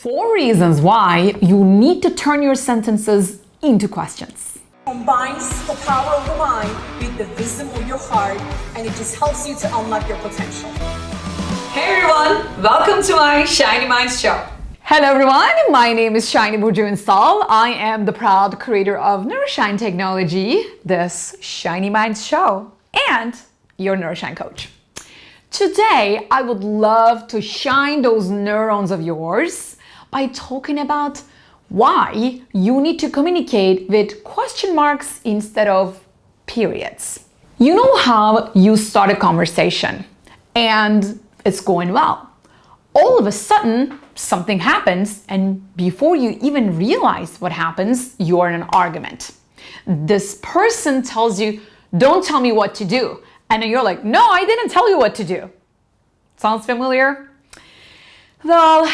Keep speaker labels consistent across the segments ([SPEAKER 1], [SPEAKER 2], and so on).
[SPEAKER 1] 4 reasons why you need to turn your sentences into questions.
[SPEAKER 2] Combines the power of the mind with the wisdom of your heart, and it just helps you to unlock your potential.
[SPEAKER 3] Hey everyone, welcome to my Shiny Minds show.
[SPEAKER 1] Hello everyone, my name is Shiny Burcu. I am the proud creator of Neuroshine Technology, this Shiny Minds show, and your Neuroshine coach. Today, I would love to shine those neurons of yours by talking about why you need to communicate with question marks instead of periods. You know how you start a conversation and it's going well. All of a sudden, something happens, and before you even realize what happens, you're in an argument. This person tells you, "Don't tell me what to do." And then you're like, "No, I didn't tell you what to do." Sounds familiar? Well,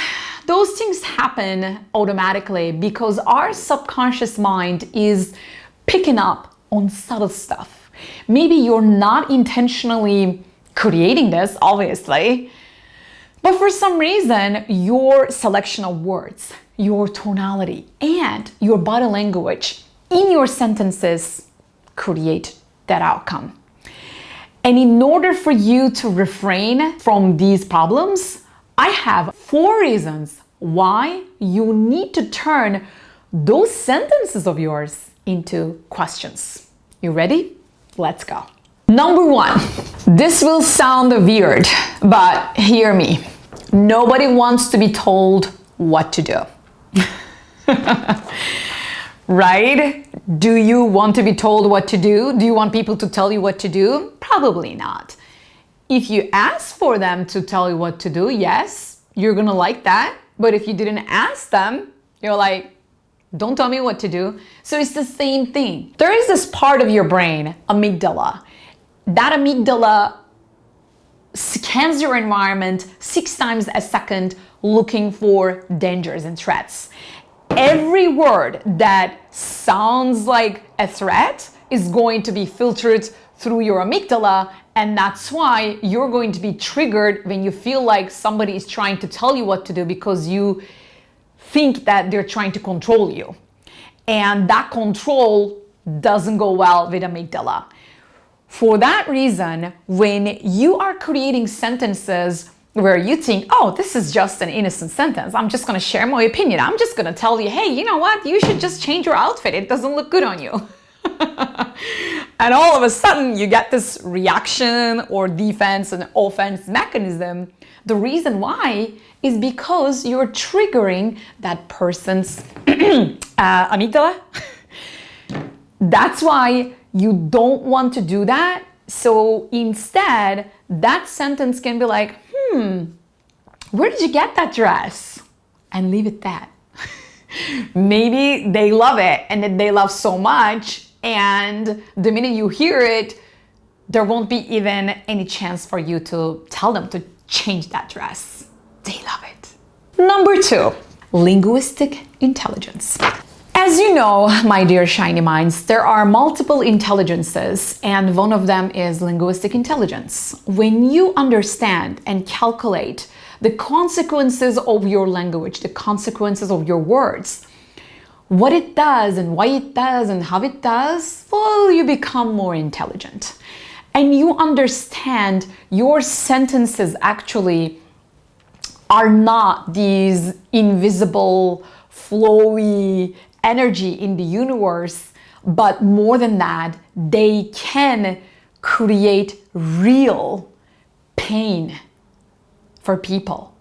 [SPEAKER 1] those things happen automatically because our subconscious mind is picking up on subtle stuff. Maybe you're not intentionally creating this, obviously, but for some reason, your selection of words, your tonality, and your body language in your sentences create that outcome. And in order for you to refrain from these problems, I have 4 reasons why you need to turn those sentences of yours into questions. You ready? Let's go. Number 1, this will sound weird, but hear me. Nobody wants to be told what to do. Right? Do you want to be told what to do? Do you want people to tell you what to do? Probably not. If you ask for them to tell you what to do, yes, you're gonna like that. But if you didn't ask them, you're like, "Don't tell me what to do." So it's the same thing. There is this part of your brain, amygdala. That amygdala scans your environment 6 times a second looking for dangers and threats. Every word that sounds like a threat is going to be filtered through your amygdala, and that's why you're going to be triggered when you feel like somebody is trying to tell you what to do because you think that they're trying to control you. And that control doesn't go well with amygdala. For that reason, when you are creating sentences where you think, "Oh, this is just an innocent sentence. I'm just going to share my opinion. I'm just going to tell you, hey, you know what? You should just change your outfit. It doesn't look good on you." And all of a sudden, you get this reaction or defense and offense mechanism. The reason why is because you're triggering that person's amygdala. That's why you don't want to do that. So instead, that sentence can be like, "Where did you get that dress?" And leave it that. Maybe they love it and that they love so much, and the minute you hear it, there won't be even any chance for you to tell them to change that dress. They love it. Number 2, linguistic intelligence. As you know, my dear Shiny Minds, there are multiple intelligences, and one of them is linguistic intelligence. When you understand and calculate the consequences of your language, the consequences of your words, what it does and why it does and how it does, well, you become more intelligent. And you understand your sentences actually are not these invisible, flowy energy in the universe, but more than that, they can create real pain for people.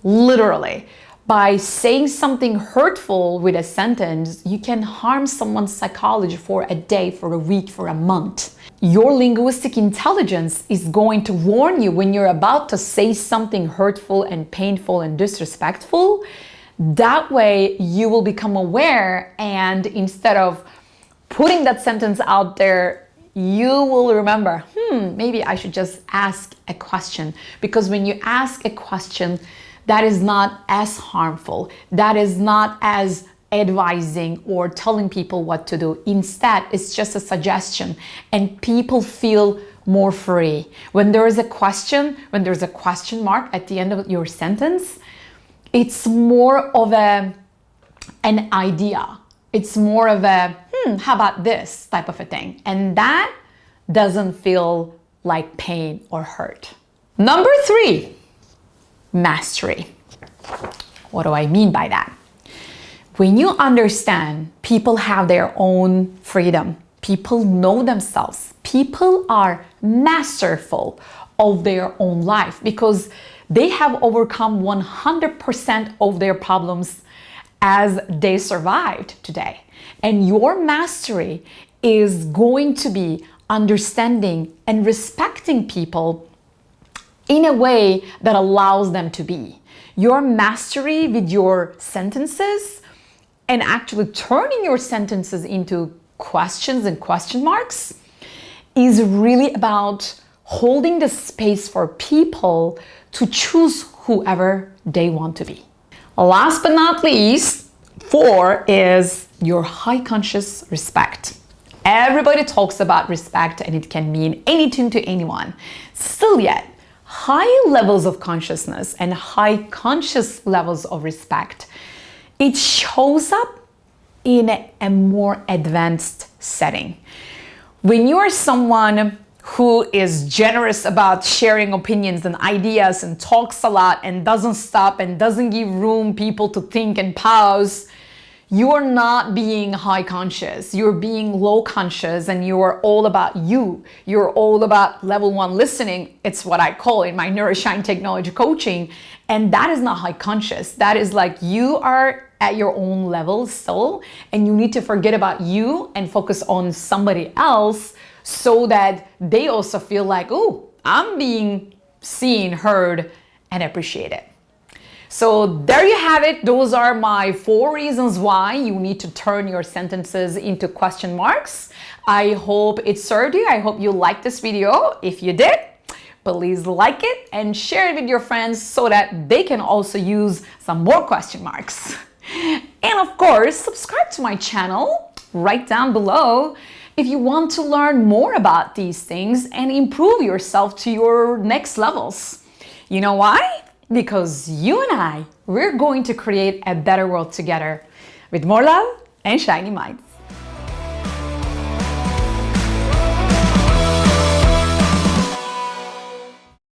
[SPEAKER 1] Literally. By saying something hurtful with a sentence, you can harm someone's psychology for a day, for a week, for a month. Your linguistic intelligence is going to warn you when you're about to say something hurtful and painful and disrespectful. That way you will become aware, and instead of putting that sentence out there, you will remember, maybe I should just ask a question. Because when you ask a question, that is not as harmful. That is not as advising or telling people what to do. Instead, it's just a suggestion, and people feel more free. When there is a question, when there's a question mark at the end of your sentence, It's more of an idea. It's more of a, how about this type of a thing. And that doesn't feel like pain or hurt. Number 3, mastery. What do I mean by that? When you understand people have their own freedom, people know themselves, people are masterful of their own life because they have overcome 100% of their problems as they survived today. And your mastery is going to be understanding and respecting people in a way that allows them to be. Your mastery with your sentences and actually turning your sentences into questions and question marks is really about holding the space for people to choose whoever they want to be. Last but not least, 4 is your high conscious respect. Everybody talks about respect and it can mean anything to anyone. Still yet, high levels of consciousness and high conscious levels of respect, it shows up in a more advanced setting. When you are someone who is generous about sharing opinions and ideas and talks a lot and doesn't stop and doesn't give room people to think and pause, you're not being high conscious, you're being low conscious, and you're all about you. You're all about level 1 listening. It's what I call in my Neuroshine technology coaching. And that is not high conscious. That is like you are at your own level still, and you need to forget about you and focus on somebody else so that they also feel like, oh, I'm being seen, heard, and appreciated. So there you have it. Those are my 4 reasons why you need to turn your sentences into question marks. I hope it served you. I hope you liked this video. If you did, please like it and share it with your friends so that they can also use some more question marks. And of course, subscribe to my channel right down below if you want to learn more about these things and improve yourself to your next levels. You know why? Because you and we're going to create a better world together with more love and shiny minds.